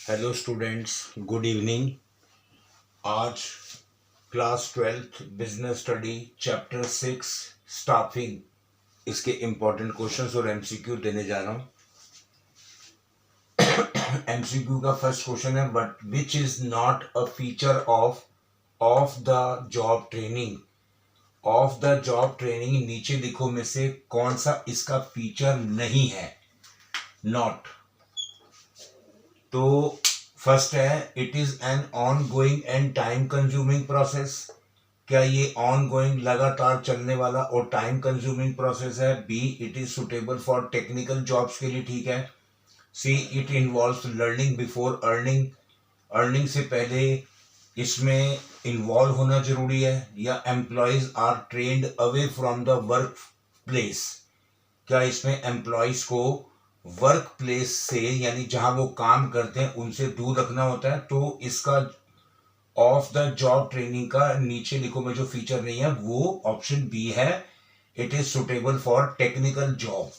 Hello students, good evening. आज class 12th business study chapter 6 staffing, इसके important questions और MCQ देने जा रहा हूँ। एमसीक्यू का फर्स्ट क्वेश्चन है, but which is not a feature off the job training. Off the job training नीचे लिखो में से कौन सा इसका फीचर नहीं है। नॉट तो फर्स्ट है, it is an ongoing and time consuming process. क्या ये ऑन गोइंग लगातार चलने वाला और टाइम कंज्यूमिंग प्रोसेस है। B, it is suitable for technical jobs के लिए ठीक है। C, it involves learning before earning. Earning से पहले इसमें इन्वॉल्व होना जरूरी है। या employees are trained away from the workplace. क्या इसमें एम्प्लॉयज को वर्क प्लेस से यानी जहां वो काम करते हैं उनसे दूर रखना होता है। तो इसका ऑफ द जॉब ट्रेनिंग का नीचे लिखो में जो फीचर नहीं है वो ऑप्शन बी है, it is suitable for technical job.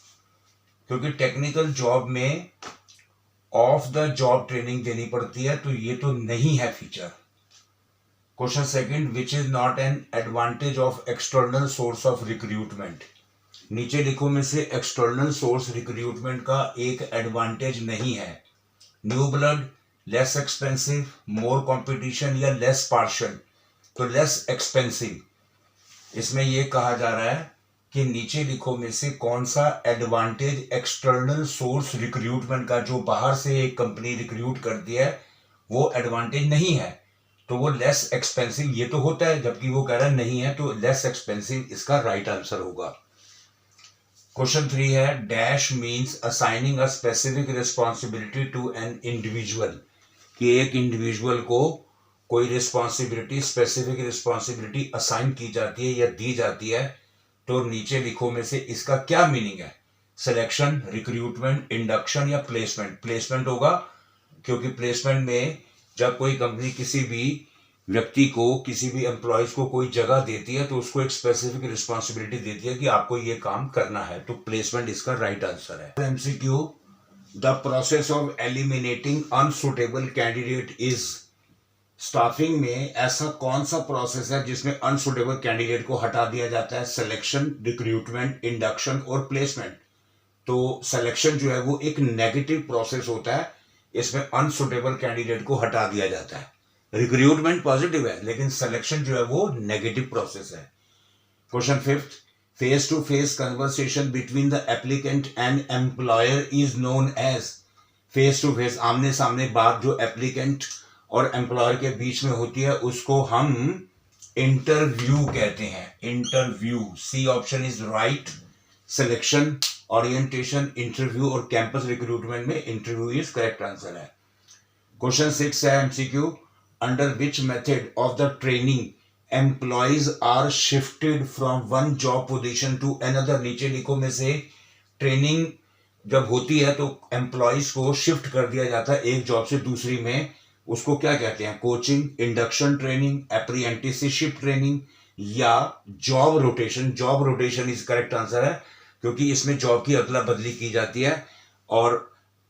क्योंकि टेक्निकल जॉब में ऑफ द जॉब ट्रेनिंग देनी पड़ती है, तो ये तो नहीं है feature. Question second, which is not an advantage of external source of recruitment. नीचे लिखो में से एक्सटर्नल सोर्स रिक्रूटमेंट का एक एडवांटेज नहीं है। न्यू ब्लड, लेस एक्सपेंसिव, मोर कंपटीशन या लेस पार्शियल। तो लेस एक्सपेंसिव इसमें यह कहा जा रहा है कि नीचे लिखो में से कौन सा एडवांटेज एक्सटर्नल सोर्स रिक्रूटमेंट का, जो बाहर से एक कंपनी रिक्रूट करती है, वो एडवांटेज नहीं है। तो वो लेस एक्सपेंसिव ये तो होता है, जबकि वो कह रहा है नहीं है, तो लेस एक्सपेंसिव इसका राइट आंसर होगा। क्वेश्चन 3 है, dash means assigning a specific responsibility to an individual. कि एक इंडिविजुअल को कोई रिस्पॉन्सिबिलिटी, स्पेसिफिक रिस्पॉन्सिबिलिटी असाइन की जाती है या दी जाती है। तो नीचे लिखो में से इसका क्या मीनिंग है। सिलेक्शन, रिक्रूटमेंट, इंडक्शन या प्लेसमेंट। प्लेसमेंट होगा, क्योंकि प्लेसमेंट में जब कोई कंपनी किसी भी व्यक्ति को, किसी भी एम्प्लॉयज को कोई जगह देती है तो उसको एक स्पेसिफिक रिस्पॉन्सिबिलिटी देती है कि आपको ये काम करना है। तो प्लेसमेंट इसका राइट आंसर है। MCQ, the process of eliminating unsuitable candidate is. Staffing में ऐसा कौन सा प्रोसेस है जिसमें अनसुटेबल कैंडिडेट को हटा दिया जाता है। सिलेक्शन, रिक्रूटमेंट, इंडक्शन और प्लेसमेंट। तो सिलेक्शन जो है वो एक नेगेटिव प्रोसेस होता है, इसमें अनसुटेबल कैंडिडेट को हटा दिया जाता है। रिक्रूटमेंट पॉजिटिव है, लेकिन सिलेक्शन जो है वो नेगेटिव प्रोसेस है। Question 5, face to face conversation between the applicant and employer is known as. Face to face, आमने सामने बात जो एप्लीकेंट और एम्प्लॉयर के बीच में होती है उसको हम इंटरव्यू कहते हैं। Interview, C option is right. Selection, orientation, interview और कैंपस रिक्रूटमेंट में इंटरव्यू इज करेक्ट आंसर है। क्वेश्चन 6 है MCQ, under which method of the training employees are shifted from one job position to another. नीचे लिखो में से training जब होती है तो एम्प्लॉयज को शिफ्ट कर दिया जाता है एक जॉब से दूसरी में, उसको क्या कहते हैं। Coaching, induction training, apprenticeship training या job rotation. Job rotation is correct answer है, क्योंकि इसमें जॉब की अदला बदली की जाती है और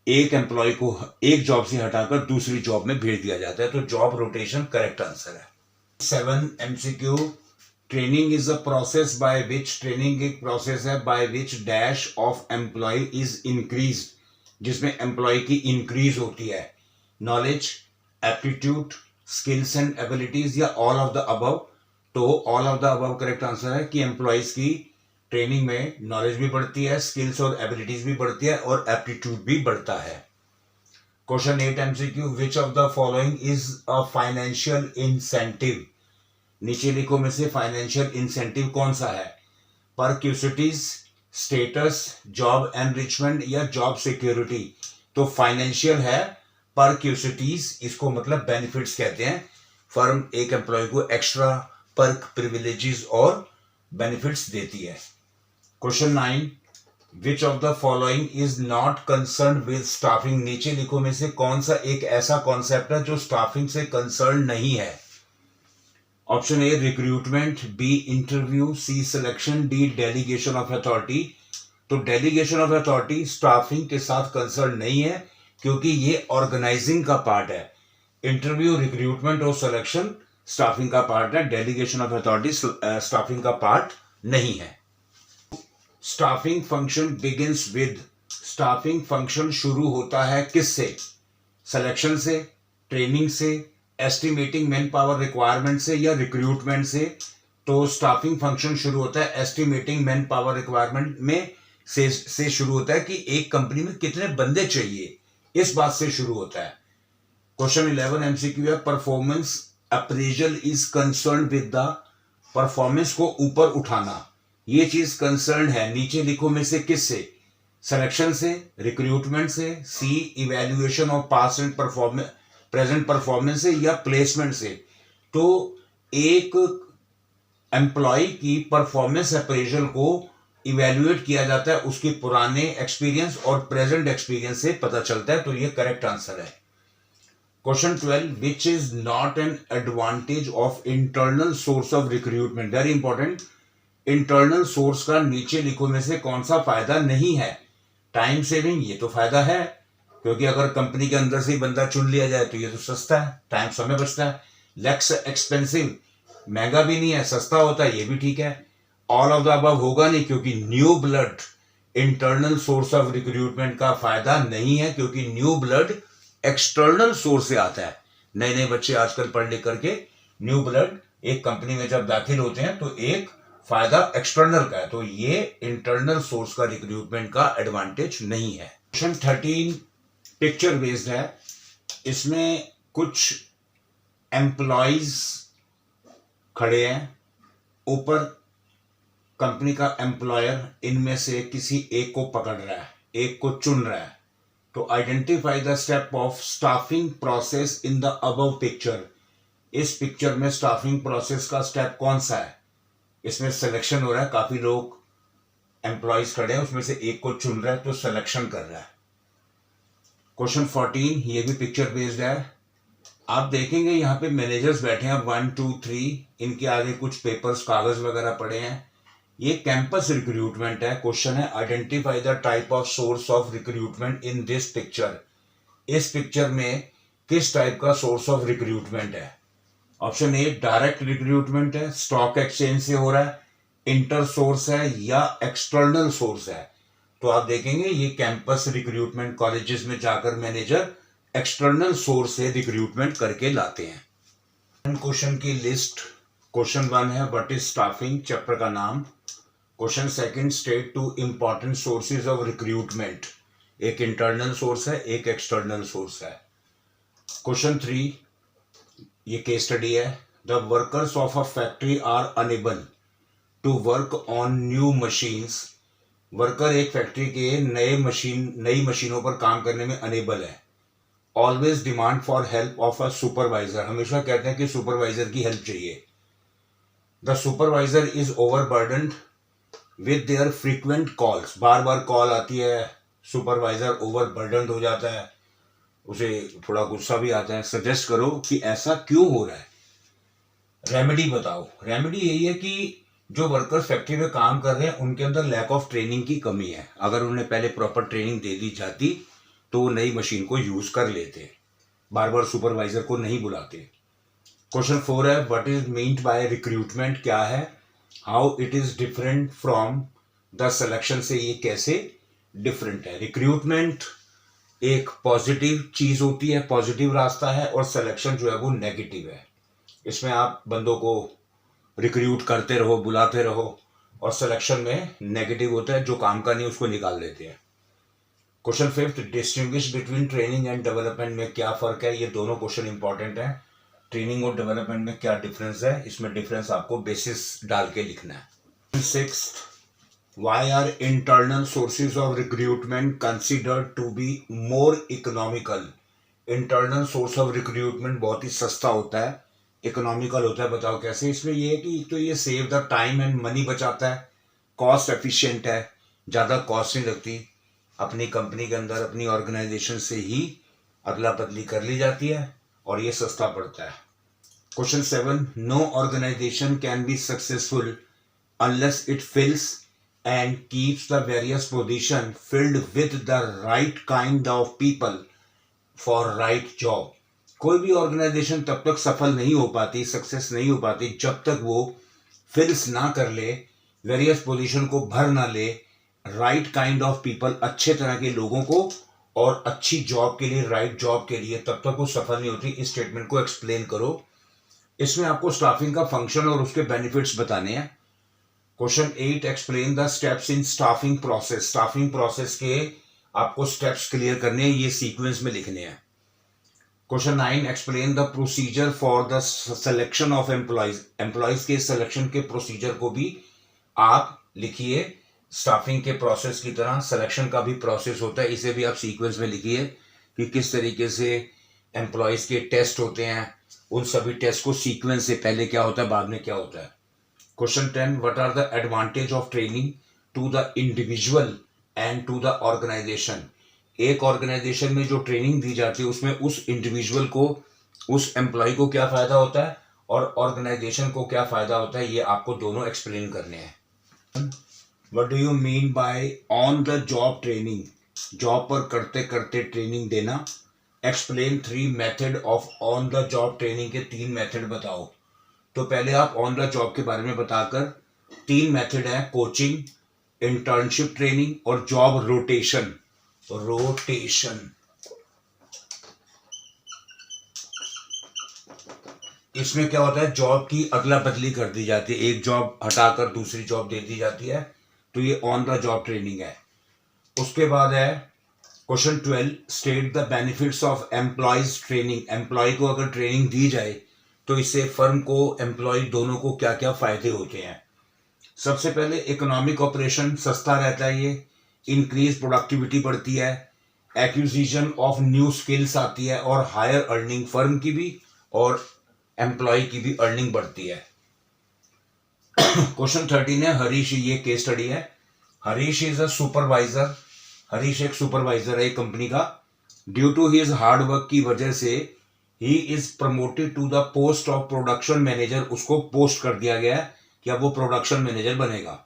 एक एम्प्लॉय को एक जॉब से हटाकर दूसरी जॉब में भेज दिया जाता है। तो जॉब रोटेशन करेक्ट आंसर है। 7 MCQ, training is a process by which. Training एक प्रोसेस है by which dash of employee is increase, जिसमें एम्प्लॉय की इंक्रीज होती है। Knowledge, aptitude, skills and abilities या ऑल ऑफ द अबव। तो all of the above correct answer है कि एम्प्लॉयज की ट्रेनिंग में नॉलेज भी बढ़ती है, स्किल्स और एबिलिटीज भी बढ़ती है और एप्टीट्यूड भी बढ़ता है। Question 8 MCQ, which of the following is a financial incentive. नीचे लिखो में से फाइनेंशियल इंसेंटिव कौन सा है। परक्यूसिटीज, स्टेटस, जॉब एनरिचमेंट या जॉब सिक्योरिटी। तो फाइनेंशियल है परक्यूसिटीज, इसको मतलब बेनिफिट्स कहते हैं। फर्म एक एम्प्लॉय को एक्स्ट्रा पर्क, प्रिविलेजेस और बेनिफिट्स देती है। Question 9, which of the following is not concern with staffing. नीचे लिखो में से कौन सा एक ऐसा कॉन्सेप्ट है जो स्टाफिंग से कंसर्न नहीं है। Option A recruitment, B interview, C selection, D delegation of authority. तो डेलीगेशन ऑफ अथॉरिटी स्टाफिंग के साथ कंसर्न नहीं है, क्योंकि ये ऑर्गेनाइजिंग का पार्ट है। इंटरव्यू, रिक्रूटमेंट और सिलेक्शन स्टाफिंग का पार्ट है, डेलीगेशन ऑफ अथॉरिटी स्टाफिंग का पार्ट नहीं है। Staffing function begins with, staffing function शुरू होता है किससे? सिलेक्शन से, ट्रेनिंग से, एस्टिमेटिंग मैन पावर रिक्वायरमेंट से या रिक्रूटमेंट से। तो स्टाफिंग फंक्शन शुरू होता है एस्टिमेटिंग मैन पावर रिक्वायरमेंट में से शुरू होता है कि एक कंपनी में कितने बंदे चाहिए, इस बात से शुरू होता है। क्वेश्चन 11 एमसीक्यू है, performance appraisal is concern with the, performance को ऊपर उठाना, ये चीज कंसर्न है नीचे लिखो में से किससे? सिलेक्शन से, रिक्रूटमेंट से, C evaluation of past and performance present performance से या प्लेसमेंट से। तो एक एम्प्लॉय की परफॉर्मेंस अप्रेजल को इवैल्यूएट किया जाता है उसके पुराने एक्सपीरियंस और प्रेजेंट एक्सपीरियंस से पता चलता है, तो ये करेक्ट आंसर है। Question 12, which is not an advantage of internal source of recruitment, very important. Internal source का नीचे लिखो में से कौन सा फायदा नहीं है? टाइम सेविंग, ये तो फायदा है, क्योंकि अगर कंपनी के अंदर से ही बंदा चुन लिया जाए तो ये तो सस्ता है, टाइम समय बचता है। लेक्स एक्सपेंसिव, महंगा भी नहीं है, सस्ता होता है, ये भी ठीक है। ऑल ऑफ द अबव होगा नहीं, क्योंकि new blood internal source of recruitment का फायदा नहीं है, क्योंकि न्यू ब्लड एक्सटर्नल सोर्स से आता है। नए नए बच्चे आजकल पढ़ लिख करके न्यू ब्लड एक कंपनी में जब दाखिल होते हैं तो एक फायदा एक्सटर्नल का है, तो ये इंटरनल सोर्स का रिक्रूटमेंट का एडवांटेज नहीं है। क्वेश्चन 13 पिक्चर बेस्ड है, इसमें कुछ एम्प्लॉइज खड़े हैं, ऊपर कंपनी का एम्प्लॉयर इनमें से किसी एक को पकड़ रहा है, एक को चुन रहा है। तो identify the step of staffing process in the above picture, इस पिक्चर में स्टाफिंग प्रोसेस का स्टेप कौन सा है? इसमें सिलेक्शन हो रहा है, काफी लोग एम्प्लॉयज खड़े हैं, उसमें से एक को चुन रहा है, तो सिलेक्शन कर रहा है। क्वेश्चन 14, ये भी पिक्चर बेस्ड है। आप देखेंगे यहाँ पे मैनेजर्स बैठे हैं 1 2 3, इनके आगे कुछ पेपर्स कागज वगैरह पड़े हैं। ये कैंपस रिक्रूटमेंट है। क्वेश्चन है, identify the type of source of recruitment in this picture, इस पिक्चर में किस टाइप का सोर्स ऑफ रिक्रूटमेंट है? ऑप्शन ए डायरेक्ट रिक्रूटमेंट है, स्टॉक एक्सचेंज से हो रहा है, इंटर सोर्स है या एक्सटर्नल सोर्स है। तो आप देखेंगे ये कैंपस रिक्रूटमेंट, कॉलेजेस में जाकर मैनेजर एक्सटर्नल सोर्स से रिक्रूटमेंट करके लाते हैं। क्वेश्चन की लिस्ट, क्वेश्चन 1 है व्हाट इज स्टाफिंग, चैप्टर का नाम। Question 2, state 2 important sources of recruitment, एक इंटरनल सोर्स है, एक एक्सटर्नल सोर्स है। क्वेश्चन 3, ये केस स्टडी है, the workers of a factory are unable to work on new machines, worker एक फैक्ट्री के नई मशीनों पर काम करने में अनेबल है। Always demand for help of a supervisor, हमेशा कहते हैं कि सुपरवाइजर की हेल्प चाहिए। The supervisor is overburdened with their frequent calls, बार बार कॉल आती है, सुपरवाइजर ओवरबर्डन्ड हो जाता है, उसे थोड़ा गुस्सा भी आता है। सजेस्ट करो कि ऐसा क्यों हो रहा है, रेमेडी बताओ। रेमेडी यही है कि जो वर्कर्स फैक्ट्री में काम कर रहे हैं उनके अंदर लैक ऑफ ट्रेनिंग की कमी है, अगर उन्हें पहले प्रॉपर ट्रेनिंग दे दी जाती तो वो नई मशीन को यूज कर लेते, बार बार सुपरवाइजर को नहीं बुलाते। क्वेश्चन 4 है what is meant by recruitment, क्या है, how it is different from the selection, से ये कैसे डिफरेंट है। रिक्रूटमेंट एक पॉजिटिव चीज होती है, पॉजिटिव रास्ता है, और सिलेक्शन जो है वो नेगेटिव है। इसमें आप बंदों को रिक्रूट करते रहो, बुलाते रहो, और सिलेक्शन में नेगेटिव होता है, जो काम का नहीं उसको निकाल देते हैं। Question 5, distinguish between training and development में क्या फर्क है, ये दोनों क्वेश्चन इंपॉर्टेंट है। ट्रेनिंग और डेवलपमेंट में क्या डिफरेंस है, इसमें डिफरेंस आपको बेसिस डाल के लिखना है। 6, why are internal sources of recruitment considered to be more economical, internal source of recruitment बहुत ही सस्ता होता है, इकोनॉमिकल होता है, बताओ कैसे। इसमें ये है कि तो ये save the time and money बचाता है, कॉस्ट एफिशिएंट है, ज़्यादा कॉस्ट नहीं लगती, अपनी कंपनी के अंदर अपनी ऑर्गेनाइजेशन से ही अदला बदली कर ली जाती है, और ये सस्ता पड़ता है। Question 7, no organisation can be successful unless it fills and keeps the various position filled with the right kind of people for right job. कोई भी ऑर्गेनाइजेशन तब तक सफल नहीं हो पाती, सक्सेस नहीं हो पाती, जब तक वो फिल्स ना कर ले, वेरियस पोजीशन को भर ना ले, राइट काइंड ऑफ पीपल, अच्छे तरह के लोगों को और अच्छी जॉब के लिए, राइट जॉब के लिए, तब तक वो सफल नहीं होती। इस स्टेटमेंट को एक्सप्लेन करो। इसमें आपको स्टाफिंग का फंक्शन और उसके बेनिफिट्स बताने हैं। Question 8, explain the steps in staffing process. Staffing process के आपको स्टेप्स क्लियर करने हैं, ये सीक्वेंस में लिखने हैं। Question 9, explain the procedure for the selection of employees. Employees के सिलेक्शन के प्रोसीजर को भी आप लिखिए। स्टाफिंग के प्रोसेस की तरह सिलेक्शन का भी प्रोसेस होता है, इसे भी आप सीक्वेंस में लिखिए कि किस तरीके से एम्प्लॉयज के टेस्ट होते हैं। उन सभी टेस्ट को सीक्वेंस से पहले क्या होता है, बाद में क्या होता है। Question 10, what are the advantage of training to the individual and to the organization. एक ऑर्गेनाइजेशन में जो ट्रेनिंग दी जाती है उसमें उस इंडिविजुअल को, उस एम्प्लॉय को क्या फायदा होता है और ऑर्गेनाइजेशन को क्या फायदा होता है, ये आपको दोनों एक्सप्लेन करने हैं। What do you mean by on the job training. Job पर करते करते ट्रेनिंग देना। Explain 3 method of on the job training के 3 मेथड बताओ। तो पहले आप ऑन द जॉब के बारे में बताकर 3 मेथड है, कोचिंग, इंटर्नशिप ट्रेनिंग और जॉब रोटेशन। इसमें क्या होता है, जॉब की अदला बदली कर दी जाती है, एक जॉब हटाकर दूसरी जॉब दे दी जाती है, तो ये ऑन द जॉब ट्रेनिंग है। उसके बाद है question 12, state the benefits of employees training. Employee को अगर ट्रेनिंग दी जाए तो इससे फर्म को, एम्प्लॉय दोनों को क्या क्या फायदे होते हैं। सबसे पहले इकोनॉमिक ऑपरेशन सस्ता रहता है, ये इंक्रीज प्रोडक्टिविटी बढ़ती है, एक्विजिशन ऑफ न्यू स्किल्स आती है और हायर अर्निंग, फर्म की भी और एम्प्लॉय की भी अर्निंग बढ़ती है। क्वेश्चन 13 है हरीश, ये केस स्टडी है। Harish is a supervisor. Harish एक सुपरवाइजर है एक कंपनी का। Due to his hard work की वजह से ही is promoted to the post of production manager. उसको पोस्ट कर दिया गया है कि अब वो प्रोडक्शन मैनेजर बनेगा।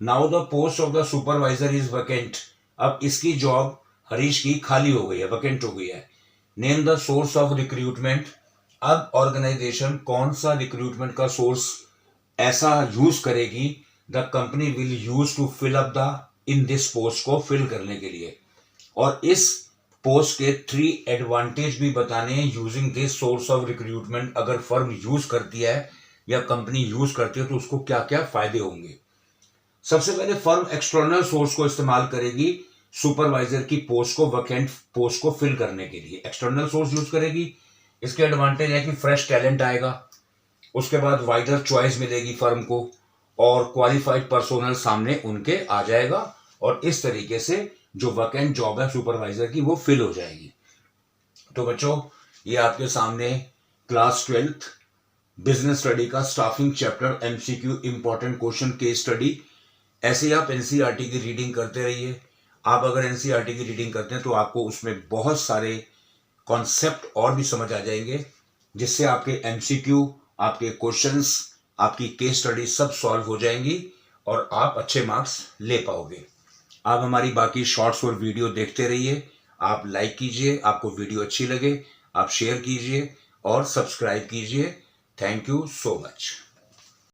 Now the post of the supervisor is vacant. अब इसकी जॉब हरीश की खाली हो गई है, वैकेंट हो गई है। Name the source of recruitment. अब ऑर्गेनाइजेशन कौन सा रिक्रूटमेंट का सोर्स ऐसा यूज करेगी, the company will use to fill up the in this post को फिल करने के लिए। और इस पोस्ट के 3 एडवांटेज भी बताने हैं using this source of recruitment. अगर फर्म यूज करती है या कंपनी यूज करती है तो उसको क्या क्या फायदे होंगे। सबसे पहले फर्म एक्सटर्नल सोर्स को इस्तेमाल करेगी सुपरवाइजर की पोस्ट को, वैकेंट पोस्ट को फिल करने के लिए एक्सटर्नल सोर्स यूज करेगी। इसके एडवांटेज है कि फ्रेश टैलेंट आएगा, उसके बाद वाइडर चॉइस मिलेगी फर्म को और क्वालिफाइड पर्सोनल सामने उनके आ जाएगा और इस तरीके से जो वैकेंट जॉब है सुपरवाइजर की वो फिल हो जाएगी। तो बच्चों, ये आपके सामने क्लास 12th बिजनेस स्टडी का staffing chapter MCQ important question case study. ऐसे ही आप एनसीईआरटी की रीडिंग करते रहिए। आप अगर एनसीईआरटी की रीडिंग करते हैं तो आपको उसमें बहुत सारे कॉन्सेप्ट और भी समझ आ जाएंगे, जिससे आपके एमसीक्यू, आपके क्वेश्चंस, आपकी केस स्टडी सब सॉल्व हो जाएंगी और आप अच्छे मार्क्स ले पाओगे। आप हमारी बाकी शॉर्ट्स और वीडियो देखते रहिए। आप लाइक कीजिए, आपको वीडियो अच्छी लगे आप शेयर कीजिए और सब्सक्राइब कीजिए। Thank you so much.